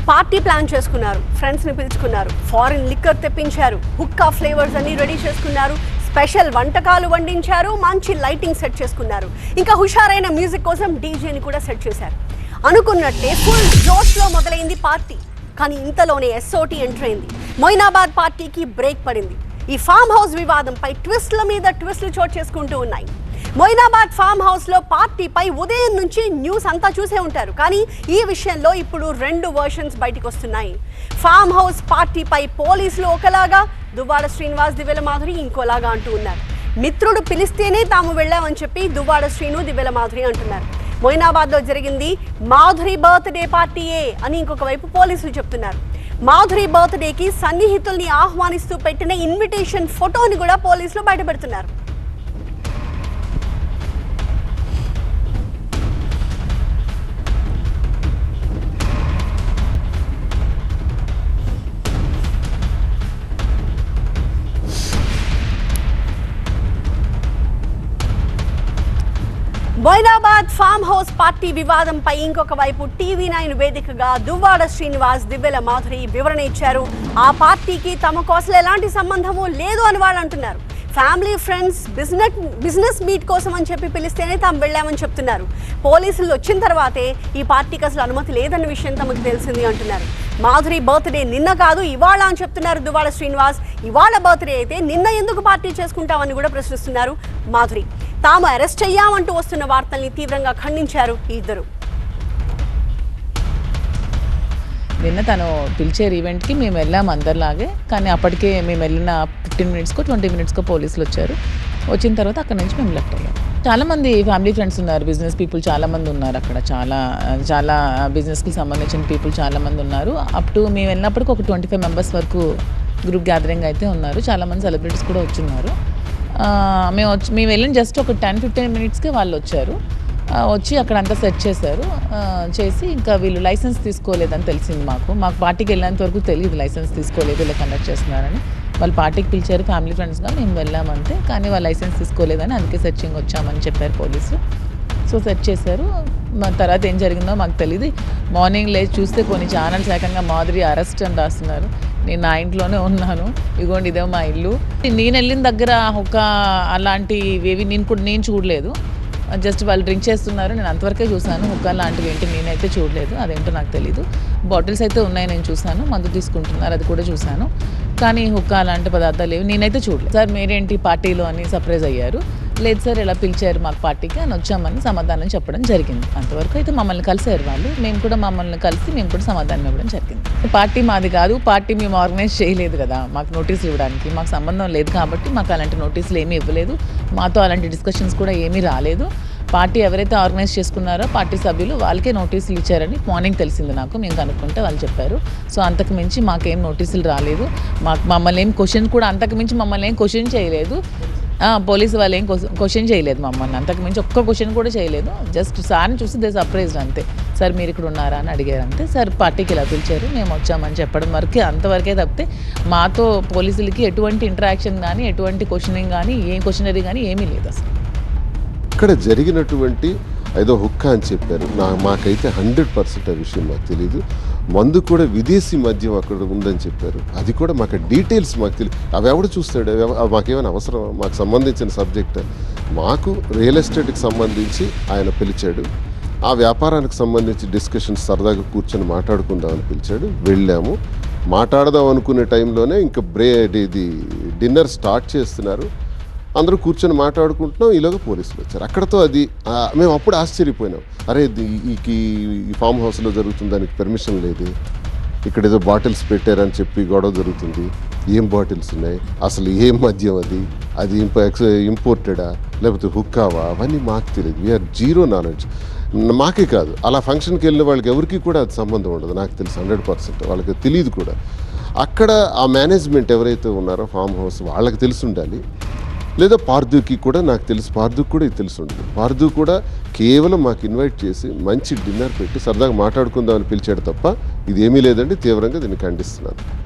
Party plan చేసుకున్నారు, ఫ్రెండ్స్ని పిలుచుకున్నారు, foreign liquor తెప్పించారు, హుక్కా ఫ్లేవర్స్ అన్ని రెడీ చేసుకున్నారు, స్పెషల్ వంటకాలు వండించారు, మంచి లైటింగ్ సెట్ చేసుకున్నారు, ఇంకా హుషారైన మ్యూజిక్ కోసం డీజేని కూడా సెట్ చేశారు. అనుకున్నట్టే ఫుల్ జోష్లో మొదలైంది పార్టీ. కానీ ఇంతలోనే ఎస్ఓటీ ఎంటర్ అయింది. మొయినాబాద్ పార్టీకి బ్రేక్ పడింది. ఈ ఫామ్ హౌస్ వివాదంపై ట్విస్ట్ల మీద ట్విస్ట్లు చోటు చేసుకుంటూ ఉన్నాయి. మొయినాబాద్ ఫామ్ హౌస్లో పార్టీపై ఉదయం నుంచి న్యూస్ అంతా చూసే ఉంటారు. కానీ ఈ విషయంలో ఇప్పుడు 2 వర్షన్స్ బయటకు వస్తున్నాయి. ఫామ్ హౌస్ పార్టీపై పోలీసులు ఒకలాగా, దువ్వాడ శ్రీనివాస్, దివ్యల మాధురి ఇంకోలాగా అంటూ ఉన్నారు. మిత్రుడు పిలిస్తేనే తాము వెళ్ళామని చెప్పి దువ్వాడ శ్రీను, దివ్యల మాధురి అంటున్నారు. మొయినాబాద్లో జరిగింది మాధురి బర్త్డే పార్టీయే అని ఇంకొక వైపు పోలీసులు చెప్తున్నారు. మాధురి బర్త్డేకి సన్నిహితుల్ని ఆహ్వానిస్తూ పెట్టిన ఇన్విటేషన్ ఫోటోని కూడా పోలీసులు బయటపెడుతున్నారు. మొయినాబాద్ ఫామ్ హౌస్ పార్టీ వివాదంపై ఇంకొక వైపు టీవీ9 వేదికగా దువ్వాడ శ్రీనివాస్, దివ్యల మాధురి వివరణ ఇచ్చారు. ఆ పార్టీకి తమకు అసలు ఎలాంటి సంబంధము లేదు అని వాళ్ళు అంటున్నారు. ఫ్యామిలీ, ఫ్రెండ్స్, బిజినెస్ మీట్ కోసం అని చెప్పి పిలిస్తేనే తాము వెళ్ళామని చెప్తున్నారు. పోలీసులు వచ్చిన తర్వాతే ఈ పార్టీకి అసలు అనుమతి లేదన్న విషయం తమకు తెలిసింది అంటున్నారు. మాధురి బర్త్డే నిన్న కాదు ఇవాళ అని చెప్తున్నారు దువ్వాడ శ్రీనివాస్. ఇవాళ బర్త్డే అయితే నిన్న ఎందుకు పార్టీ చేసుకుంటామని కూడా ప్రశ్నిస్తున్నారు మాధురి. తాము అరెస్ట్ అయ్యామంటూ వస్తున్న వార్తల్ని తీవ్రంగా ఖండించారు ఈ ఇద్దరు. నిన్న తను పిలిచారు ఈవెంట్కి, మేము వెళ్ళాము అందరిలాగే. కానీ అప్పటికే మేము వెళ్ళిన 15 మినిట్స్కో 20 మినిట్స్కో పోలీసులు వచ్చారు. వచ్చిన తర్వాత అక్కడ నుంచి మేము లెఫ్ట్ అయ్యాం. చాలామంది ఫ్యామిలీ ఫ్రెండ్స్ ఉన్నారు, బిజినెస్ పీపుల్ చాలామంది ఉన్నారు అక్కడ. చాలా బిజినెస్కి సంబంధించిన పీపుల్ చాలామంది ఉన్నారు. అప్ టు మేము వెళ్ళినప్పటికి ఒక 25 మెంబర్స్ వరకు గ్రూప్ గ్యాదరింగ్ అయితే ఉన్నారు. చాలామంది సెలబ్రిటీస్ కూడా వచ్చున్నారు. మేము వెళ్ళిన జస్ట్ ఒక 10-15 మినిట్స్కే వాళ్ళు వచ్చారు. వచ్చి అక్కడ అంతా సెట్ చేశారు. చేసి ఇంకా వీళ్ళు లైసెన్స్ తీసుకోలేదని తెలిసింది మాకు పార్టీకి వెళ్ళేంత వరకు తెలియదు లైసెన్స్ తీసుకోలేదు, ఇలా కండక్ట్ చేస్తున్నారని. వాళ్ళు పార్టీకి పిలిచారు ఫ్యామిలీ ఫ్రెండ్స్గా, మేము వెళ్ళామంతే. కానీ వాళ్ళు లైసెన్స్ తీసుకోలేదని, అందుకే సెర్చింగ్ వచ్చామని చెప్పారు పోలీసులు. సో సెట్ చేశారు. తర్వాత ఏం జరిగిందో మాకు తెలియదు. మార్నింగ్ లేచి చూస్తే కొన్ని ఛానల్స్ ఏకంగా మాధురి అరెస్ట్ అని రాస్తున్నారు. నేను నా ఇంట్లోనే ఉన్నాను, ఇదిగోండి ఇదే మా ఇల్లు. నేను వెళ్ళిన దగ్గర ఒక అలాంటివి నేను చూడలేదు. జస్ట్ వాళ్ళు డ్రింక్ చేస్తున్నారు, నేను అంతవరకే చూసాను. హుక్కా లాంటివి ఏంటి నేనైతే చూడలేదు, అదేంటో నాకు తెలీదు. బాటిల్స్ అయితే ఉన్నాయి, నేను చూసాను. మందు తీసుకుంటున్నారు, అది కూడా చూసాను. కానీ హుక్కా లాంటి పదార్థాలు ఏవి నేనైతే చూడలేదు. సార్ మీరేంటి పార్టీలో అని సర్ప్రైజ్ అయ్యారు. లేదు సార్ ఇలా పిలిచారు మాకు పార్టీకి అని వచ్చామని సమాధానం చెప్పడం జరిగింది. అంతవరకు అయితే మమ్మల్ని కలిసారు వాళ్ళు. మేము కూడా మమ్మల్ని కలిసి మేము కూడా సమాధానం ఇవ్వడం జరిగింది. పార్టీ మాది కాదు, పార్టీ మేము ఆర్గనైజ్ చేయలేదు కదా. మాకు నోటీసులు ఇవ్వడానికి మాకు సంబంధం లేదు కాబట్టి మాకు అలాంటి నోటీసులు ఏమీ ఇవ్వలేదు. మాతో అలాంటి డిస్కషన్స్ కూడా ఏమీ రాలేదు. పార్టీ ఎవరైతే ఆర్గనైజ్ చేసుకున్నారో పార్టీ సభ్యులు వాళ్ళకే నోటీసులు ఇచ్చారని మార్నింగ్ తెలిసింది నాకు. మేము కనుక్కుంటే వాళ్ళు చెప్పారు. సో అంతకు మించి మాకేం నోటీసులు రాలేదు. మమ్మల్ని ఏం క్వశ్చన్ కూడా అంతకు మించి మమ్మల్ని ఏం క్వశ్చన్ చేయలేదు. పోలీసు వాళ్ళు ఏం క్వశ్చన్ చేయలేదు మమ్మల్ని. అంతకు మించి ఒక్క క్వశ్చన్ కూడా చేయలేదు. జస్ట్ సార్ని చూసి దే సర్ప్రైజ్డ్ అంతే. సార్ మీరు ఇక్కడ ఉన్నారా అని అడిగారు అంతే. సార్ పార్టీకి ఇలా పిలిచారు, మేము వచ్చామని చెప్పడం వరకే, అంతవరకే తప్పితే మాతో పోలీసులకి ఎటువంటి ఇంటరాక్షన్ కానీ, ఎటువంటి క్వశ్చనింగ్ కానీ, ఏ క్వశ్చనరీ కానీ ఏమీ లేదు అసలు. ఇక్కడ జరిగినటువంటి ఏదో హుక్కా అని చెప్పారు. మాకైతే 100% ఆ విషయం మాకు తెలీదు. మందు కూడా విదేశీ మద్యం అక్కడ ఉందని చెప్పారు. అది కూడా మాకు డీటెయిల్స్ మాకు తెలియదు. అవి ఎవడు చూస్తాడు? మాకేమైనా అవసరం? మాకు సంబంధించిన సబ్జెక్ట్. మాకు రియల్ ఎస్టేట్కి సంబంధించి ఆయన పిలిచాడు. ఆ వ్యాపారానికి సంబంధించి డిస్కషన్స్ సరదాగా కూర్చొని మాట్లాడుకుందామని పిలిచాడు. వెళ్ళాము. మాట్లాడదాం అనుకునే టైంలోనే ఇంకా ఇది డిన్నర్ స్టార్ట్ చేస్తున్నారు. అందరూ కూర్చొని మాట్లాడుకుంటున్నాం. ఈలోగా పోలీసులు వచ్చారు. అక్కడతో అది మేము అప్పుడు ఆశ్చర్యపోయినాం. అరే ఈ ఫామ్ హౌస్లో జరుగుతుంది, దానికి పెర్మిషన్ లేదు, ఇక్కడ ఏదో బాటిల్స్ పెట్టారని చెప్పి గొడవ జరుగుతుంది. ఏం బాటిల్స్ ఉన్నాయి, అసలు ఏం మద్యం అది ఇంపోర్టెడా లేకపోతే హుక్కావా, అవన్నీ మాకు తెలియదు. We are zero knowledge. మాకే కాదు, అలా ఫంక్షన్కి వెళ్ళిన వాళ్ళకి ఎవరికి కూడా అది సంబంధం ఉండదు. నాకు తెలుసు 100%. వాళ్ళకి తెలియదు కూడా. అక్కడ ఆ మేనేజ్మెంట్ ఎవరైతే ఉన్నారో ఫామ్ హౌస్ వాళ్ళకి తెలిసి ఉండాలి. లేదా పార్దుకి కూడా నాకు తెలుసు, పార్దుకి కూడా ఇది తెలిసి ఉంటుంది. పార్దు కూడా కేవలం మాకు ఇన్వైట్ చేసి మంచి డిన్నర్ పెట్టి సరదాగా మాట్లాడుకుందామని పిలిచాడు తప్ప ఇది ఏమీ లేదండి. తీవ్రంగా దీన్ని ఖండిస్తున్నాను.